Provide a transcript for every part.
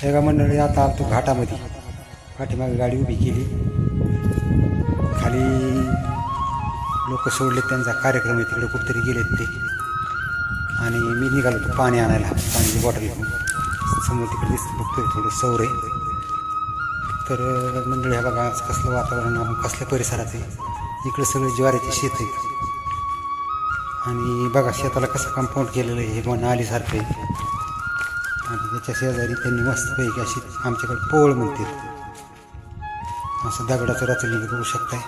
एका मंडळी आता आलतो घाटामध्ये, पाठीमागे गाडी उभी केली, खाली लोक सोडले, त्यांचा कार्यक्रम आहे तिकडे कुठेतरी गेलेत ते, आणि मी निघालो होतो पाणी आणायला, पाण्याची बॉटल घेऊन. समोर तिकडे दिसतं बघतोय थोडं सौर आहे. तर मंडळी हा बघा आज कसलं वातावरण, आपण कसल्या परिसरात आहे. इकडे सगळे ज्वारीचे शेत आहे आणि बघा शेताला कसं कंपाऊंड केलेलं आहे, हे नालीसारखं आहे. आणि त्याच्या शेजारी त्यांनी मस्तपैकी अशी आमच्याकडे पोळ म्हणते, असं दगडाचं रचलेलं बघू शकताय.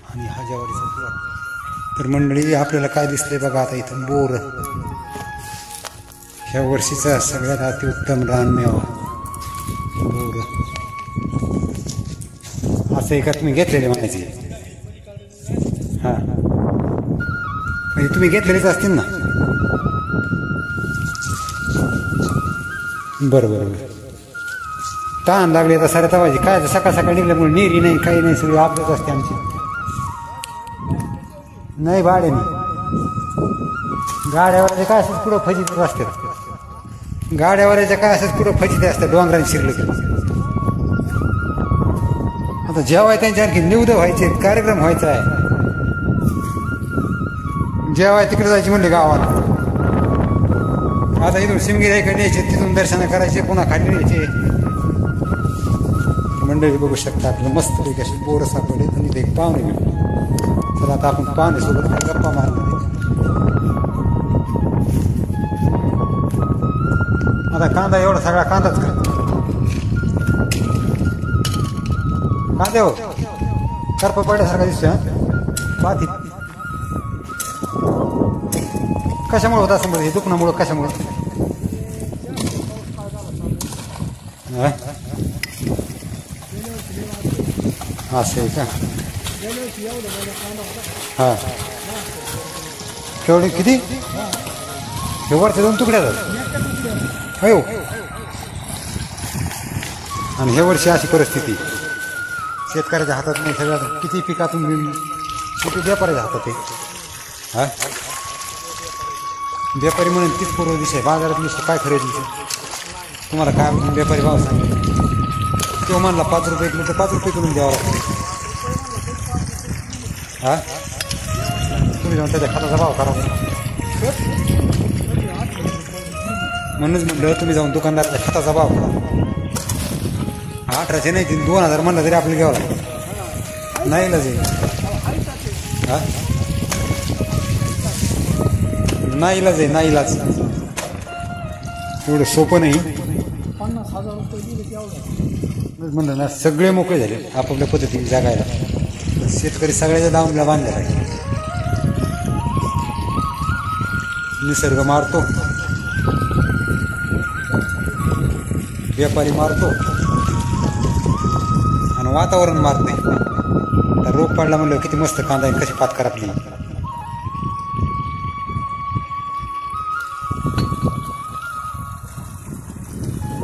आणि हा ज्वारीचा प्लॉट. तर मंडळी आपल्याला काय दिसतंय बघा आता इथं बोर, ह्या वर्षीचा सगळ्यात अतिउत्तम रानमेवा बोर. असं एका तुम्ही घेतलेले म्हणायचे, हां म्हणजे तुम्ही घेतलेलेच असतील ना. बरोबर, ताण लागले आता सारे तवायचे काय, सकाळ सकाळ निघल्यामुळे नेरी नाही काही नाही, सगळी आपल्याच असते आमची. नाही भाड्याने गाड्यावरचे काय असंच पुढं फजित असतात, गाड्यावरच्या काय असंच पुढं फजित असतात डोंगरांनी शिरलं की. आता जेवाय त्यांच्या आणखी निवद व्हायचे, कार्यक्रम व्हायचा आहे, जेवाय तिकडे जायची म्हणले गावात. आता इथून शिमगिरी इकडे न्यायचे, तिथून दर्शन करायचे, पुन्हा खाली न्यायचे. मंडळी बघू शकता आपलं मस्तपैकी अशी बोरं सापडले आणि ते एक पाहुणे घेऊन. तर आता आपण पाहुण्यासोबत गप्पा मारणार. आता कांदा एवढा सगळा कांदाच का कांदे हो करप पडल्यासारखा दिसतोय. पाठी कशामुळे होत असं, हे दुखण्यामुळं कशामुळं? असं आहे का? हां केवढे किती हे वरचे 2 तुकड्या जातात हो. आणि हे वर्षी अशी परिस्थिती शेतकऱ्याच्या हातात नाही, सगळ्यात किती पिकातून किती व्यापाऱ्याच्या हातात आहे. हां व्यापारी म्हणून तीच पूर्व दिशा आहे, बाजारात नुसतं काय खरेदी तुम्हाला काय व्यापारी भाव सांगेल. तो म्हणला 5 रुपये किलो तर 5 रुपये करून द्यावं लागतं. हां तुम्ही जाऊन त्याच्या खताचा भाव करा म्हणूनच म्हणलं, तुम्ही जाऊन दुकानदाराच्या खताचा भाव करा. 1800 नाही 2000 म्हणलं तरी आपल्याला घ्यावं लागतं, नाही इलाज आहे. हां नाही इलाज आहे, नाही इलाज, एवढं सोपं नाही. 50,000 रुपये दिले तेवढं म्हणलं ना, सगळे मोकळे झाले आपापल्या पद्धतीने जगायला. शेतकरी सगळ्याच्या दावणीला बांधलेला आहे. निसर्ग मारतो, व्यापारी मारतो आणि वातावरण मारते. तर रोग पडला म्हणलं किती मस्त कांदा आहे, कशी पात करापली.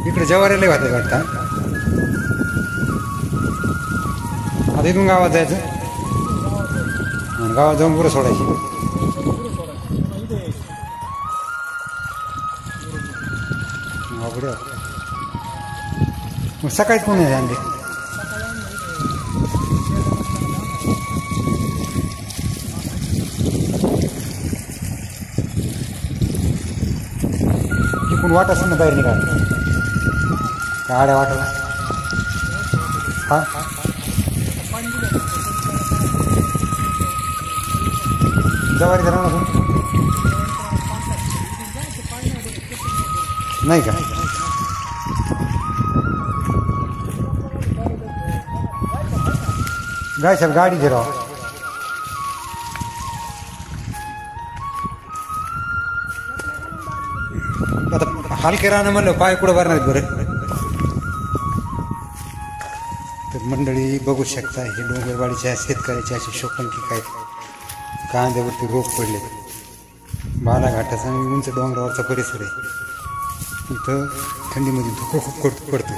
इकडे जवारीला वाटत वाटतं. आता इथून गावात जायचं आणि गावात जाऊन गुरं सोडायची. मग सकाळीच कोण आहे आणले? तिकडून वाट असेल ना बाहेर निघाल गाड्या वाटायला. हा जवारी धरा नाही का? गाय साहेब गाडी धरा. आता हलके राहणं म्हणलं पाय कुठं भरणार बरं. तर मंडळी बघू शकता, हे डोंगरवाडीच्या शेतकऱ्याचे असे शोकांकी काय कांद्यावरती रोग पडले. बालाघाटाचा आणि उंच डोंगरावरचा परिसर आहे. इथं थंडीमध्ये धुकं खूप पडतो.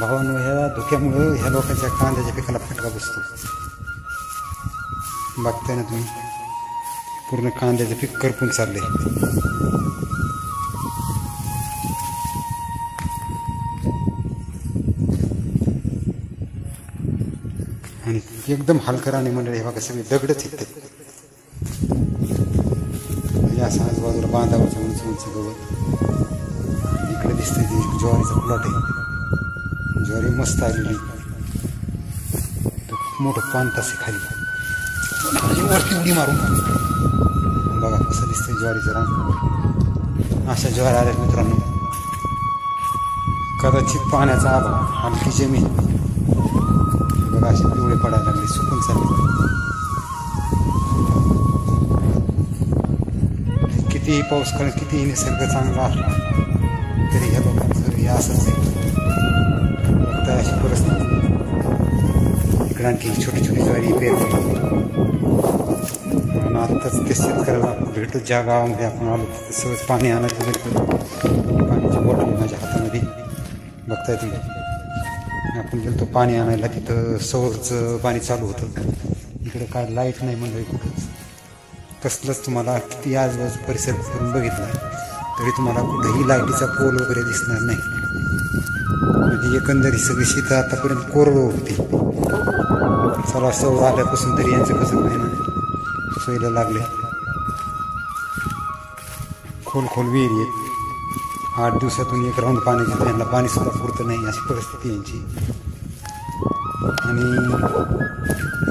भावांनो, ह्या धुक्यामुळं ह्या लोकांच्या कांद्याच्या पिकाला फटका बसतो. बघताय ना तुम्ही, पूर्ण कांद्याचं पीक करपून चाललंय. एकदम हलकं राणे मंडळी. हे बघा सगळे दगडच आहेत ते. या आजूबाजूला बांधावरचं उंच उंच गवत. इकडे दिसतंय ते ज्वारीचा प्लॉट आहे. ज्वारी मस्त आलेली. खूप मोठं पान तसे खाली वरती उडी मारून बघा कसं दिसतंय ज्वारीचं रान. अशा ज्वारी आल्यात मित्रांनो. कदाचित पाण्याचा अभाव, हलकी जमीन बघा असे पिवळे पडायला लागले, सुकून चालले. कितीही पाऊस करेल, कितीही निसर्ग चांगला असला तरी ह्या लोकांचं हे असंच आहे. फक्त अशी परिस्थिती. इकडे आणखी छोटी छोटी ज्वारी पेरली. आत्ताच ते शेतकऱ्याला भेटू ज्या गावामध्ये आपण आलो तिथे सहज पाणी आणायचं भेटतं. पाण्याची बॉटल माझ्या हातामध्ये बघताय तुम्ही. आपण गेलो पाणी आणायला, तिथं सौरचं पाणी चालू होतं. इकडे काय लाईट नाही मंडळी कुठंच. कसलंच तुम्हाला किती आजूबाजू परिसर करून बघितला तरी तुम्हाला कुठेही लाईटीचा पोल वगैरे दिसणार नाही. म्हणजे एकंदरीत सगळी शेतं आतापर्यंत कोरडो होती. चला सौर आल्यापासून तरी यांचं कसं काय ना सोयीला लागले. खोल खोल विहिरी आहेत. 8 दिवसातून एक राऊंड पाण्याची त्यांना पाणी सुद्धा पुरतं नाही अशी परिस्थिती यांची. आणि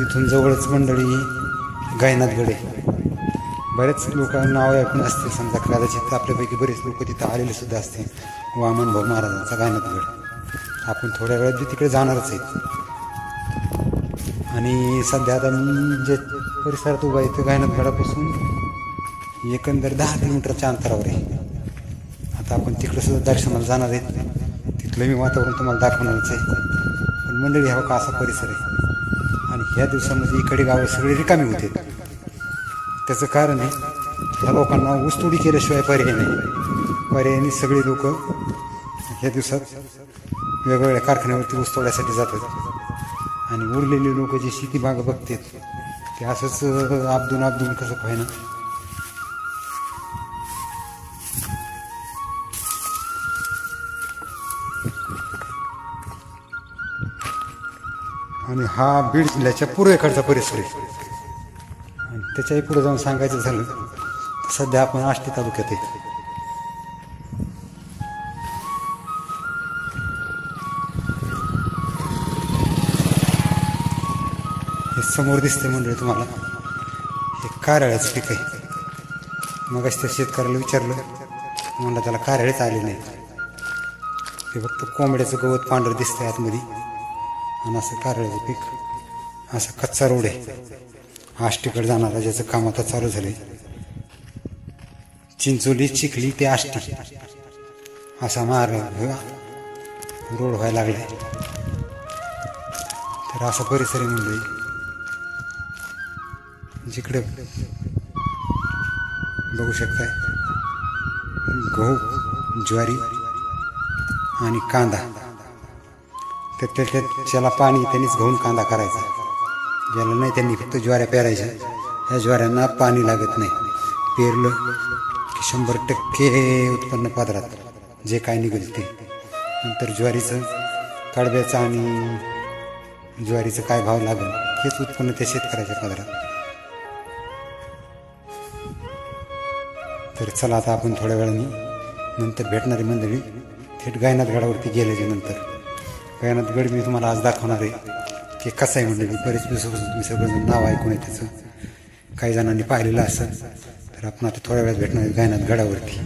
इथून जवळच मंडळी गायनाथगड आहे. बरेच लोक नाव ऐकून असतील समजा, कदाचित आपल्यापैकी बरेच लोक तिथं आलेले सुद्धा असतील. वामनभाऊ महाराजांचा गायनाथगड. आपण थोड्या वेळात तिकडे जाणारच आहेत. आणि सध्या आता मी जे परिसरात उभा आहे ते गायनाथगडापासून एकंदर 10 किलोमीटरच्या अंतरावर आहे. आता आपण तिकडे सुद्धा दर्शनाला जाणार आहेत. तिथलं मी वातावरण तुम्हाला दाखवणारच आहे. पण मंडळी हा का असा परिसर आहे. आणि ह्या दिवसामध्ये इकडे गावं सगळे रिकामी होते. त्याचं कारण आहे ह्या लोकांना ऊसतोडी केल्याशिवाय पर्याय नाही. पर्यायाने सगळे लोक ह्या दिवसात वेगवेगळ्या कारखान्यावरती ऊस तोड्यासाठी जातात. आणि उरलेले लोक जे शेती बाग बघतात ते असंच आपदून कसं पाहिजे. आणि हा बीड जिल्ह्याच्या पूर्वेकडचा परिसर आहे. आणि त्याच्याही पुढे जाऊन सांगायचं झालं तर सध्या आपण आष्टी तालुक्यात आहे. हे समोर दिसते मंडळी तुम्हाला, हे कारळ्याचं पीक आहे. मग त्या शेतकऱ्याला विचारलं, म्हणलं त्याला कारळेच आले नाही. हे फक्त कोंबड्याचं गवत पांढरं दिसतंय आतमध्ये. आणि असं कारळ्याचं पीक. असा कच्चा रोड आहे आष्टीकडे जाणारा, ज्याचं काम आता चालू झालंय. चिंचोली चिखली ते आष्टी असा मार्ग रोड व्हायला लागलाय. तर असा परिसर आहे मंडळी. जिकडे बघू शकताय गहू, ज्वारी आणि कांदा. त्याला पाणी त्यांनीच घेऊन कांदा करायचा. ज्याला नाही त्यांनी फक्त ज्वाऱ्या पेरायच्या. ह्या ज्वाऱ्यांना पाणी लागत नाही. पेरलं की 100% उत्पन्न पदरात जे काय निघेल ते. नंतर ज्वारीचं, कडब्याचं आणि ज्वारीचं काय भाव लागेल हेच उत्पन्न त्या शेतकऱ्याच्या पदरात. तर चला आता आपण थोड्या वेळाने नंतर भेटणारी मंडळी थेट गायनाथगडावरती गेल्याच्या नंतर. गायनाथगड मी तुम्हाला आज दाखवणार आहे की कसं आहे मंडळी. बरेच दिवसापासून तुम्ही सगळं नाव ऐकून आहे त्याचं, काही जणांनी पाहिलेलं असं. तर आपण आता थोड्या वेळात भेटणार आहे गायनाथगडावरती.